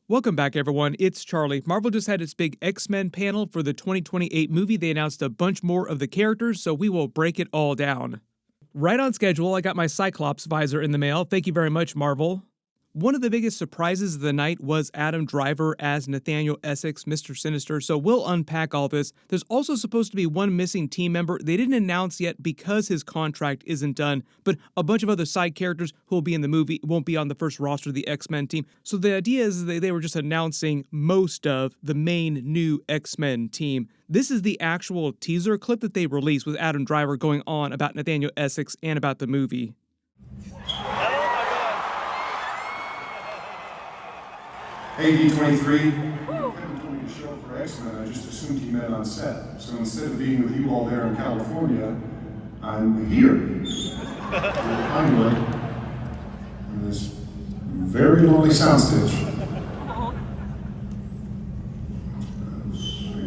Welcome back, everyone. It's Charlie. Marvel just had its big X-Men panel for the 2028 movie. They announced a bunch more of the characters, so we will break it all down. Right on schedule, I got my Cyclops visor in the mail. Thank you very much, Marvel. One of the biggest surprises of the night was Adam Driver as Nathaniel Essex, Mr. Sinister, so we'll unpack all this. There's also supposed to be one missing team member. They didn't announce yet because his contract isn't done, but a bunch of other side characters who will be in the movie won't be on the first roster of the X-Men team. So the idea is that they were just announcing most of the main new X-Men team. This is the actual teaser clip that they released with Adam Driver going on about Nathaniel Essex and about the movie. Hey, D23, haven't told me to show up for X-Men, I just assumed you met on set. So instead of being with you all there in California, I'm here. Pinewood, in this very lonely soundstage.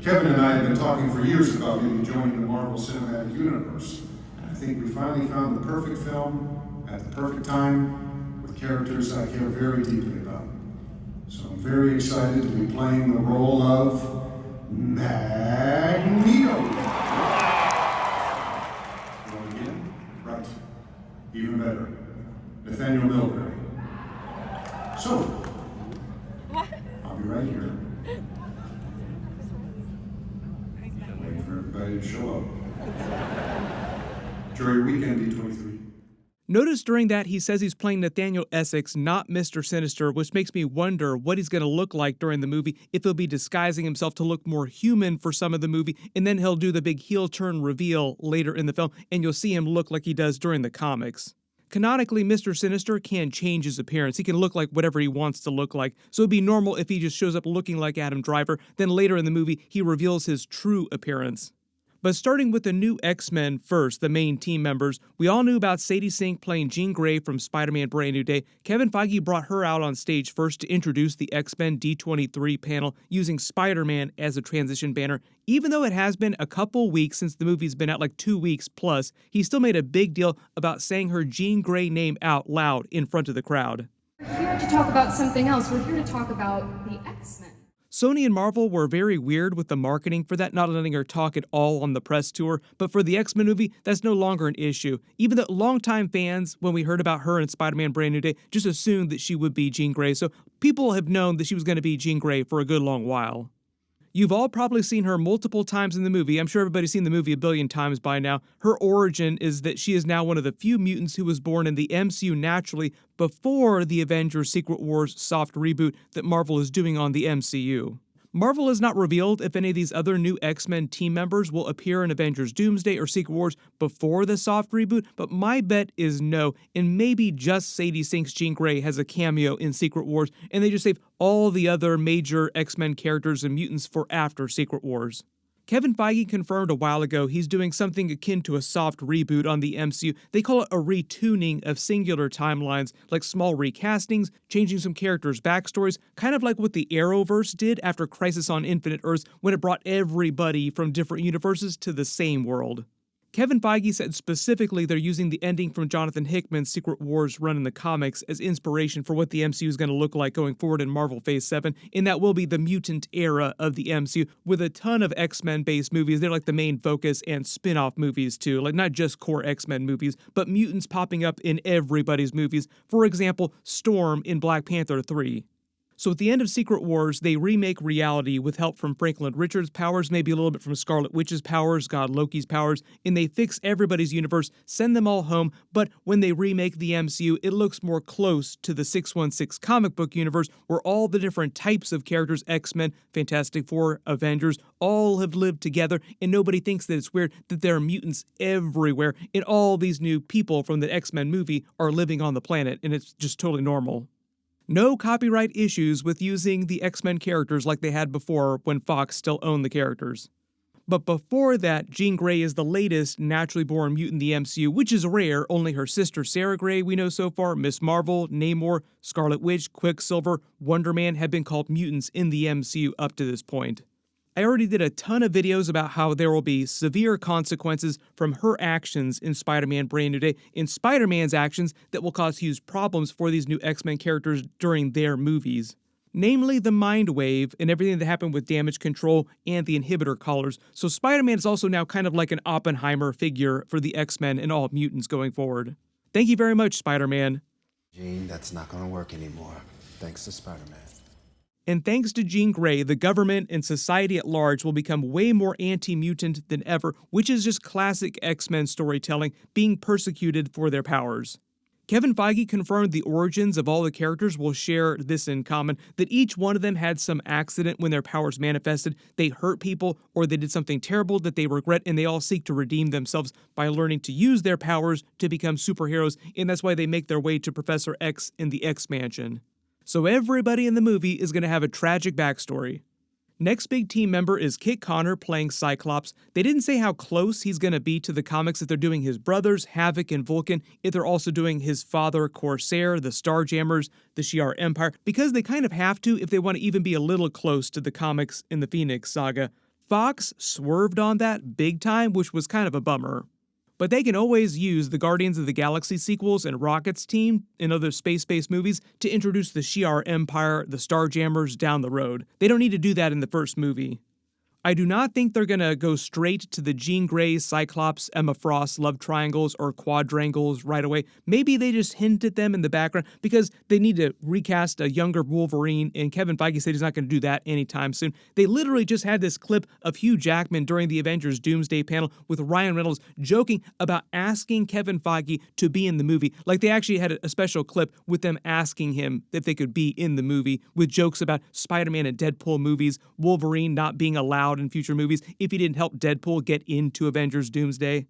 Kevin and I have been talking for years about maybe joining the Marvel Cinematic Universe. And I think we finally found the perfect film at the perfect time with characters I care very deeply about. So I'm very excited to be playing the role of Magneto. Going again? Right. Even better. Nathaniel Milbury. So, I'll be right here. Waiting for everybody to show up. Enjoy your weekend, D23. Notice during that he says he's playing Nathaniel Essex, not Mr. Sinister, which makes me wonder what he's going to look like during the movie, if he'll be disguising himself to look more human for some of the movie, and then he'll do the big heel turn reveal later in the film, and you'll see him look like he does during the comics. Canonically, Mr. Sinister can change his appearance. He can look like whatever he wants to look like, so it'd be normal if he just shows up looking like Adam Driver, then later in the movie he reveals his true appearance. But starting with the new X-Men first, the main team members, we all knew about Sadie Sink playing Jean Grey from Spider-Man Brand New Day. Kevin Feige brought her out on stage first to introduce the X-Men D23 panel using Spider-Man as a transition banner. Even though it has been a couple weeks since the movie's been out, like 2 weeks plus, he still made a big deal about saying her Jean Grey name out loud in front of the crowd. We're here to talk about something else. We're here to talk about the X-Men. Sony and Marvel were very weird with the marketing for that, not letting her talk at all on the press tour, but for the X-Men movie, that's no longer an issue. Even the longtime fans, when we heard about her in Spider-Man Brand New Day, just assumed that she would be Jean Grey, so people have known that she was going to be Jean Grey for a good long while. You've all probably seen her multiple times in the movie. I'm sure everybody's seen the movie a billion times by now. Her origin is that she is now one of the few mutants who was born in the MCU naturally before the Avengers Secret Wars soft reboot that Marvel is doing on the MCU. Marvel has not revealed if any of these other new X-Men team members will appear in Avengers Doomsday or Secret Wars before the soft reboot, but my bet is no, and maybe just Sadie Sink Jean Grey has a cameo in Secret Wars, and they just save all the other major X-Men characters and mutants for after Secret Wars. Kevin Feige confirmed a while ago he's doing something akin to a soft reboot on the MCU. They call it a retuning of singular timelines, like small recastings, changing some characters' backstories, kind of like what the Arrowverse did after Crisis on Infinite Earths when it brought everybody from different universes to the same world. Kevin Feige said specifically they're using the ending from Jonathan Hickman's Secret Wars run in the comics as inspiration for what the MCU is going to look like going forward in Marvel Phase 7, and that will be the mutant era of the MCU, with a ton of X-Men-based movies. They're like the main focus, and spin-off movies too, like not just core X-Men movies, but mutants popping up in everybody's movies. For example, Storm in Black Panther 3. So at the end of Secret Wars, they remake reality with help from Franklin Richards' powers, maybe a little bit from Scarlet Witch's powers, God Loki's powers, and they fix everybody's universe, send them all home, but when they remake the MCU, it looks more close to the 616 comic book universe, where all the different types of characters, X-Men, Fantastic Four, Avengers, all have lived together, and nobody thinks that it's weird that there are mutants everywhere, and all these new people from the X-Men movie are living on the planet, and it's just totally normal. No copyright issues with using the X-Men characters like they had before when Fox still owned the characters. But before that, Jean Grey is the latest naturally born mutant in the MCU, which is rare. Only her sister Sarah Grey we know so far, Miss Marvel, Namor, Scarlet Witch, Quicksilver, Wonder Man have been called mutants in the MCU up to this point. I already did a ton of videos about how there will be severe consequences from her actions in Spider-Man Brand New Day, in Spider-Man's actions that will cause huge problems for these new X-Men characters during their movies. namely the Mind Wave and everything that happened with Damage Control and the Inhibitor Collars. So Spider-Man is also now kind of like an Oppenheimer figure for the X-Men and all mutants going forward. Thank you very much, Spider-Man. Jean, that's not gonna work anymore. Thanks to Spider-Man. And thanks to Jean Grey, the government and society at large will become way more anti-mutant than ever, which is just classic X-Men storytelling, being persecuted for their powers. Kevin Feige confirmed the origins of all the characters will share this in common, that each one of them had some accident when their powers manifested, they hurt people, or they did something terrible that they regret, and they all seek to redeem themselves by learning to use their powers to become superheroes, and that's why they make their way to Professor X in the X-Mansion. So everybody in the movie is going to have a tragic backstory. Next big team member is Kit Connor playing Cyclops. They didn't say how close he's going to be to the comics, if they're doing his brothers, Havoc and Vulcan, if they're also doing his father, Corsair, the Starjammers, the Shi'ar Empire, because they kind of have to if they want to even be a little close to the comics in the Phoenix Saga. Fox swerved on that big time, which was kind of a bummer. But they can always use the Guardians of the Galaxy sequels and Rocket's team in other space-based movies to introduce the Shi'ar Empire, the Starjammers down the road. They don't need to do that in the first movie. I do not think they're gonna go straight to the Jean Grey, Cyclops, Emma Frost love triangles or quadrangles right away. Maybe they just hint at them in the background because they need to recast a younger Wolverine, and Kevin Feige said he's not gonna do that anytime soon. They literally just had this clip of Hugh Jackman during the Avengers Doomsday panel with Ryan Reynolds joking about asking Kevin Feige to be in the movie. Like they actually had a special clip with them asking him if they could be in the movie, with jokes about Spider-Man and Deadpool movies, Wolverine not being allowed in future movies if he didn't help Deadpool get into Avengers Doomsday.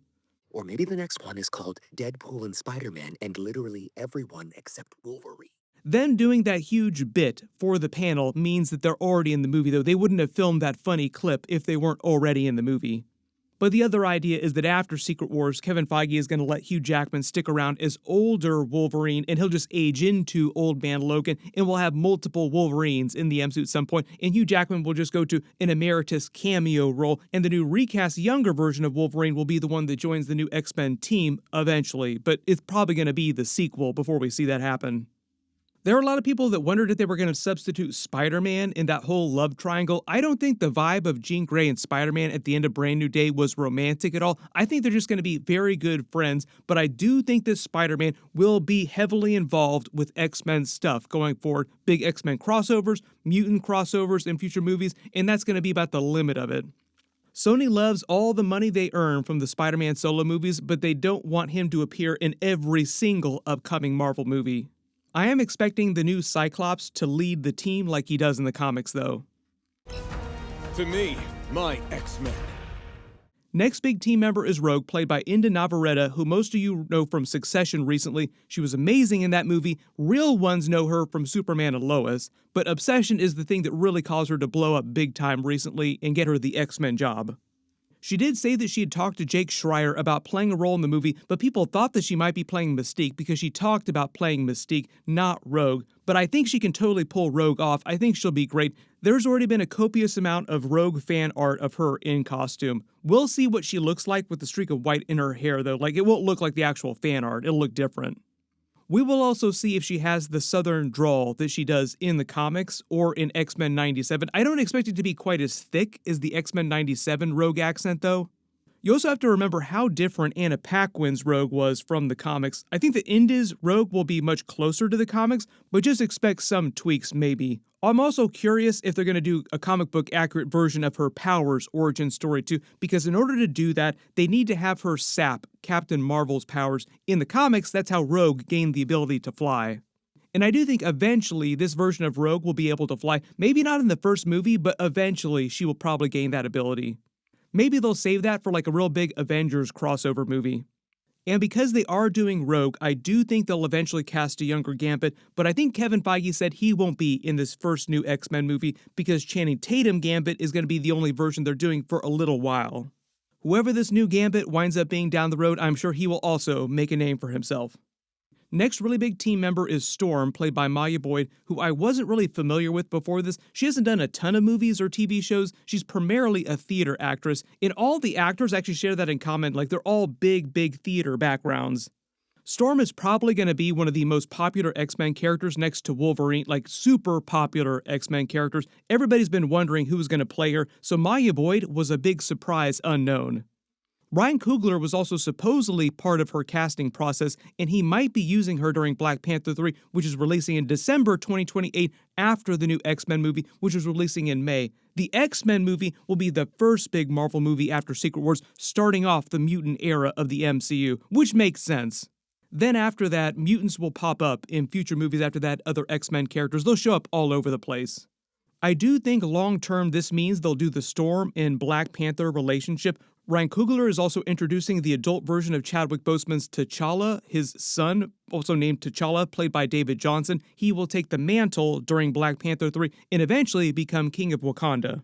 Or maybe the next one is called Deadpool and Spider-Man and literally everyone except Wolverine. Them doing that huge bit for the panel means that they're already in the movie, though they wouldn't have filmed that funny clip if they weren't already in the movie. But the other idea is that after Secret Wars, Kevin Feige is going to let Hugh Jackman stick around as older Wolverine, and he'll just age into Old Man Logan, and we'll have multiple Wolverines in the MCU at some point, and Hugh Jackman will just go to an emeritus cameo role, and the new recast younger version of Wolverine will be the one that joins the new X-Men team eventually, but it's probably going to be the sequel before we see that happen. There are a lot of people that wondered if they were going to substitute Spider-Man in that whole love triangle. I don't think the vibe of Jean Grey and Spider-Man at the end of Brand New Day was romantic at all. I think they're just going to be very good friends, but I do think that Spider-Man will be heavily involved with X-Men stuff going forward. Big X-Men crossovers, mutant crossovers in future movies, and that's going to be about the limit of it. Sony loves all the money they earn from the Spider-Man solo movies, but they don't want him to appear in every single upcoming Marvel movie. I am expecting the new Cyclops to lead the team like he does in the comics, though. To me, my X-Men. Next big team member is Rogue, played by Inde Navarette, who most of you know from Succession recently. She was amazing in that movie. Real ones know her from Superman and Lois, but Obsession is the thing that really caused her to blow up big time recently and get her the X-Men job. She did say that she had talked to Jake Schreier about playing a role in the movie, but people thought that she might be playing Mystique because she talked about playing Mystique, not Rogue. But I think she can totally pull Rogue off. I think she'll be great. There's already been a copious amount of Rogue fan art of her in costume. We'll see what she looks like with the streak of white in her hair, though. Like, it won't look like the actual fan art. It'll look different. We will also see if she has the southern drawl that she does in the comics or in X-Men 97. I don't expect it to be quite as thick as the X-Men 97 Rogue accent, though. You also have to remember how different Anna Paquin's Rogue was from the comics. I think that Inde's Rogue will be much closer to the comics, but just expect some tweaks maybe. I'm also curious if they're going to do a comic book accurate version of her powers origin story too, because in order to do that, they need to have her sap Captain Marvel's powers. In the comics, that's how Rogue gained the ability to fly. And I do think eventually this version of Rogue will be able to fly. Maybe not in the first movie, but eventually she will probably gain that ability. Maybe they'll save that for like a real big Avengers crossover movie. And because they are doing Rogue, I do think they'll eventually cast a younger Gambit, but I think Kevin Feige said he won't be in this first new X-Men movie because Channing Tatum Gambit is going to be the only version they're doing for a little while. Whoever this new Gambit winds up being down the road, I'm sure he will also make a name for himself. Next really big team member is Storm, played by Maya Boyd, who I wasn't really familiar with before this. She hasn't done a ton of movies or TV shows. She's primarily a theater actress, and all the actors actually share that in common, like they're all big theater backgrounds. Storm is probably going to be one of the most popular X-Men characters next to Wolverine, like super popular X-Men characters. Everybody's been wondering who was going to play her, so Maya Boyd was a big surprise unknown. Ryan Coogler was also supposedly part of her casting process, and he might be using her during Black Panther 3, which is releasing in December 2028 after the new X-Men movie, which is releasing in May. The X-Men movie will be the first big Marvel movie after Secret Wars, starting off the mutant era of the MCU, which makes sense. Then after that, mutants will pop up in future movies after that, other X-Men characters. They'll show up all over the place. I do think long-term this means they'll do the Storm and Black Panther relationship. Ryan Coogler is also introducing the adult version of Chadwick Boseman's T'Challa, his son, also named T'Challa, played by David Johnson. He will take the mantle during Black Panther 3 and eventually become King of Wakanda.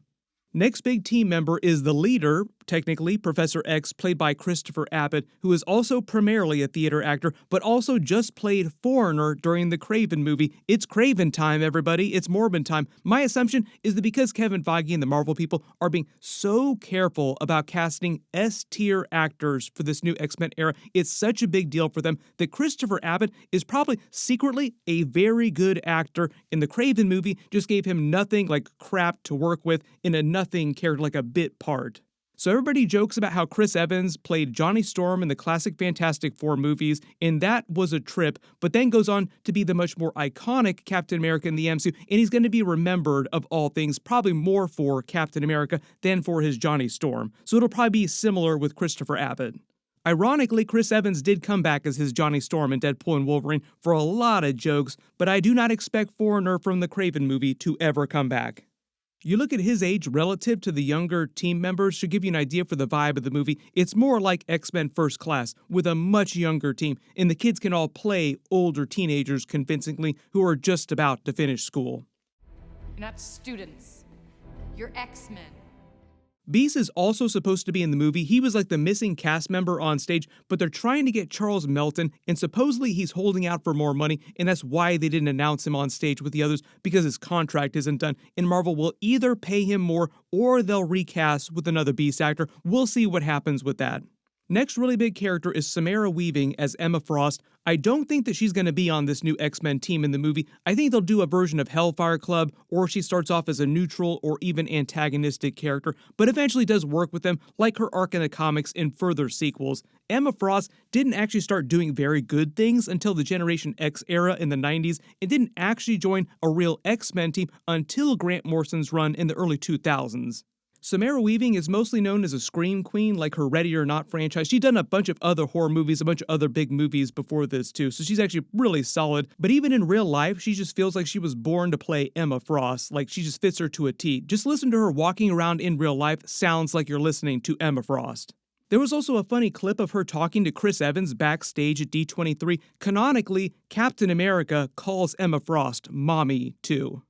Next big team member is the leader, technically, Professor X, played by Christopher Abbott, who is also primarily a theater actor, but also just played Foreigner during the Kraven movie. It's Kraven time, everybody. It's Morbin time. My assumption is that because Kevin Feige and the Marvel people are being so careful about casting S-tier actors for this new X-Men era, it's such a big deal for them that Christopher Abbott is probably secretly a very good actor. In the Kraven movie, just gave him nothing like crap to work with in a nothing character, like a bit part. So everybody jokes about how Chris Evans played Johnny Storm in the classic Fantastic Four movies, and that was a trip, but then goes on to be the much more iconic Captain America in the MCU, and he's going to be remembered, of all things, probably more for Captain America than for his Johnny Storm. So it'll probably be similar with Christopher Abbott. Ironically, Chris Evans did come back as his Johnny Storm in Deadpool and Wolverine for a lot of jokes, but I do not expect Foreigner from the Kraven movie to ever come back. You look at his age relative to the younger team members should give you an idea for the vibe of the movie. It's more like X-Men First Class, with a much younger team, and the kids can all play older teenagers convincingly who are just about to finish school. You're not students. You're X-Men. Beast is also supposed to be in the movie. He was like the missing cast member on stage, but they're trying to get Charles Melton, and supposedly he's holding out for more money, and that's why they didn't announce him on stage with the others, because his contract isn't done, and Marvel will either pay him more or they'll recast with another Beast actor. We'll see what happens with that. Next really big character is Samara Weaving as Emma Frost. I don't think that she's going to be on this new X-Men team in the movie. I think they'll do a version of Hellfire Club, or she starts off as a neutral or even antagonistic character, but eventually does work with them, like her arc in the comics in further sequels. Emma Frost didn't actually start doing very good things until the Generation X era in the 90s, and didn't actually join a real X-Men team until Grant Morrison's run in the early 2000s. Samara Weaving is mostly known as a scream queen, like her Ready or Not franchise. She's done a bunch of other horror movies, a bunch of other big movies before this too, so she's actually really solid. But even in real life, she just feels like she was born to play Emma Frost, like she just fits her to a T. Just listen to her walking around in real life, sounds like you're listening to Emma Frost. There was also a funny clip of her talking to Chris Evans backstage at D23. Canonically, Captain America calls Emma Frost Mommy too.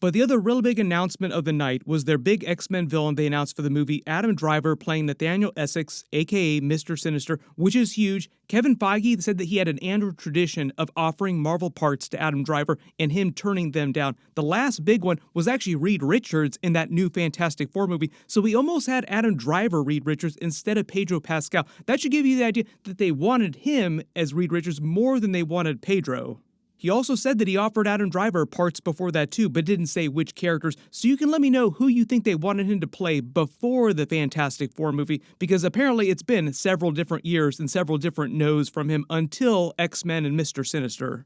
But the other real big announcement of the night was their big X-Men villain they announced for the movie, Adam Driver playing Nathaniel Essex, aka Mister Sinister, which is huge. Kevin Feige said that he had an annual tradition of offering Marvel parts to Adam Driver and him turning them down. The last big one was actually Reed Richards in that new Fantastic Four movie, so we almost had Adam Driver Reed Richards instead of Pedro Pascal. That should give you the idea that they wanted him as Reed Richards more than they wanted Pedro. He also said that he offered Adam Driver parts before that too, but didn't say which characters, so you can let me know who you think they wanted him to play before the Fantastic Four movie, because apparently it's been several different years and several different no's from him until X-Men and Mr. Sinister.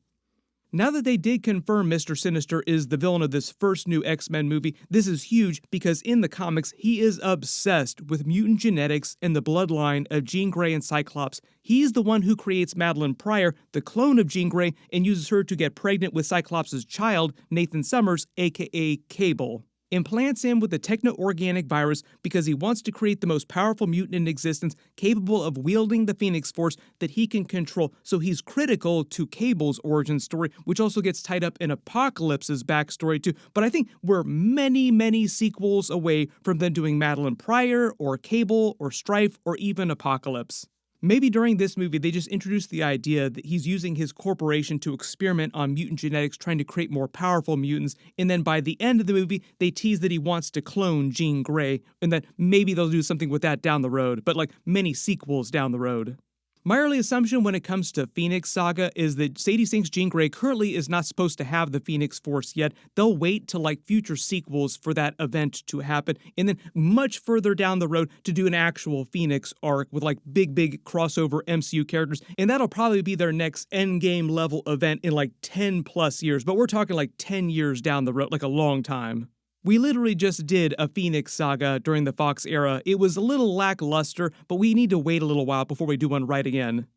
Now that they did confirm Mr. Sinister is the villain of this first new X-Men movie, this is huge because in the comics, he is obsessed with mutant genetics and the bloodline of Jean Grey and Cyclops. He's the one who creates Madeline Pryor, the clone of Jean Grey, and uses her to get pregnant with Cyclops' child, Nathan Summers, aka Cable. Implants him with a techno-organic virus because he wants to create the most powerful mutant in existence, capable of wielding the Phoenix Force that he can control, so he's critical to Cable's origin story, which also gets tied up in Apocalypse's backstory too, but I think we're many sequels away from them doing Madeline Pryor, or Cable, or Strife, or even Apocalypse. Maybe during this movie, they just introduced the idea that he's using his corporation to experiment on mutant genetics, trying to create more powerful mutants, and then by the end of the movie, they tease that he wants to clone Jean Grey, and that maybe they'll do something with that down the road, but like many sequels down the road. My early assumption when it comes to Phoenix Saga is that Sadie Sink Jean Grey currently is not supposed to have the Phoenix Force yet. They'll wait till like future sequels for that event to happen, and then much further down the road to do an actual Phoenix arc with like big crossover MCU characters, and that'll probably be their next endgame level event in like 10 plus years, but we're talking like 10 years down the road, like a long time. We literally just did a Phoenix Saga during the Fox era. It was a little lackluster, but we need to wait a little while before we do one right again.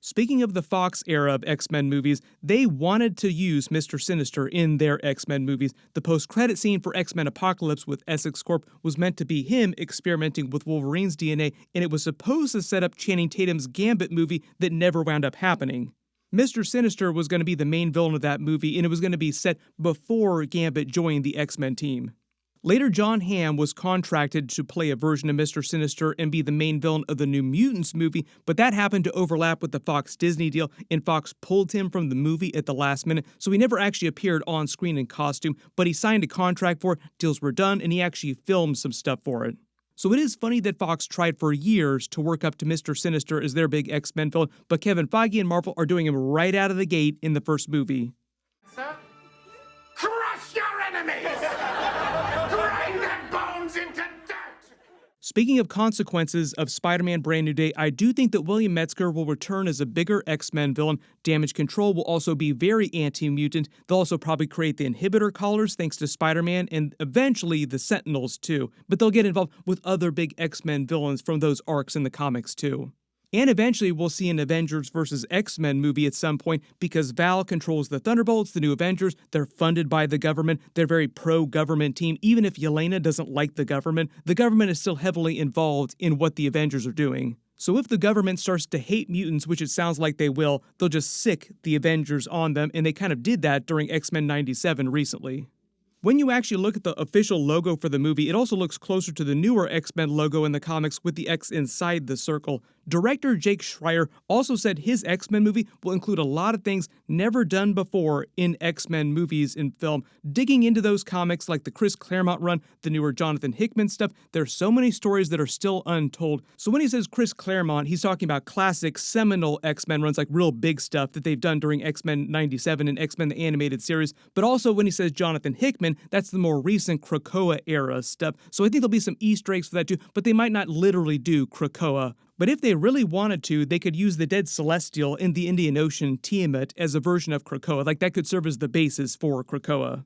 Speaking of the Fox era of X-Men movies, they wanted to use Mr. Sinister in their X-Men movies. The post-credit scene for X-Men Apocalypse with Essex Corp was meant to be him experimenting with Wolverine's DNA, and it was supposed to set up Channing Tatum's Gambit movie that never wound up happening. Mr. Sinister was going to be the main villain of that movie, and it was going to be set before Gambit joined the X-Men team. Later, John Hamm was contracted to play a version of Mr. Sinister and be the main villain of the New Mutants movie, but that happened to overlap with the Fox Disney deal, and Fox pulled him from the movie at the last minute, so he never actually appeared on screen in costume, but he signed a contract for it, deals were done, and he actually filmed some stuff for it. So it is funny that Fox tried for years to work up to Mr. Sinister as their big X-Men villain, but Kevin Feige and Marvel are doing him right out of the gate in the first movie. Sir? Crush your enemies! Grind their bones into dirt! Speaking of consequences of Spider-Man Brand New Day, I do think that William Metzger will return as a bigger X-Men villain. Damage Control will also be very anti-mutant. They'll also probably create the Inhibitor Collars thanks to Spider-Man, and eventually the Sentinels too. But they'll get involved with other big X-Men villains from those arcs in the comics too. And eventually we'll see an Avengers vs. X-Men movie at some point because Val controls the Thunderbolts, the new Avengers. They're funded by the government. They're a very pro-government team. Even if Yelena doesn't like the government is still heavily involved in what the Avengers are doing. So if the government starts to hate mutants, which it sounds like they will, they'll just sick the Avengers on them, and they kind of did that during X-Men 97 recently. When you actually look at the official logo for the movie, it also looks closer to the newer X-Men logo in the comics with the X inside the circle. Director Jake Schreier also said his X-Men movie will include a lot of things never done before in X-Men movies and film. Digging into those comics like the Chris Claremont run, the newer Jonathan Hickman stuff, there are so many stories that are still untold. So when he says Chris Claremont, he's talking about classic seminal X-Men runs, like real big stuff that they've done during X-Men 97 and X-Men the Animated Series. But also when he says Jonathan Hickman, that's the more recent Krakoa era stuff. So I think there'll be some Easter eggs for that too, but they might not literally do Krakoa. But if they really wanted to, they could use the dead Celestial in the Indian Ocean Tiamat as a version of Krakoa. Like that could serve as the basis for Krakoa.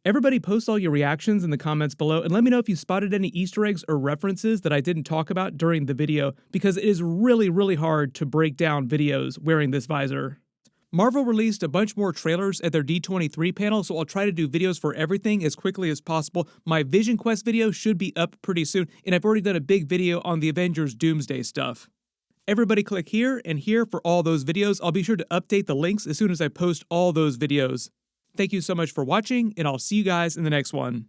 Everybody post all your reactions in the comments below and let me know if you spotted any Easter eggs or references that I didn't talk about during the video, because it is really hard to break down videos wearing this visor. Marvel released a bunch more trailers at their D23 panel, so I'll try to do videos for everything as quickly as possible. My Vision Quest video should be up pretty soon, and I've already done a big video on the Avengers Doomsday stuff. Everybody click here and here for all those videos. I'll be sure to update the links as soon as I post all those videos. Thank you so much for watching, and I'll see you guys in the next one.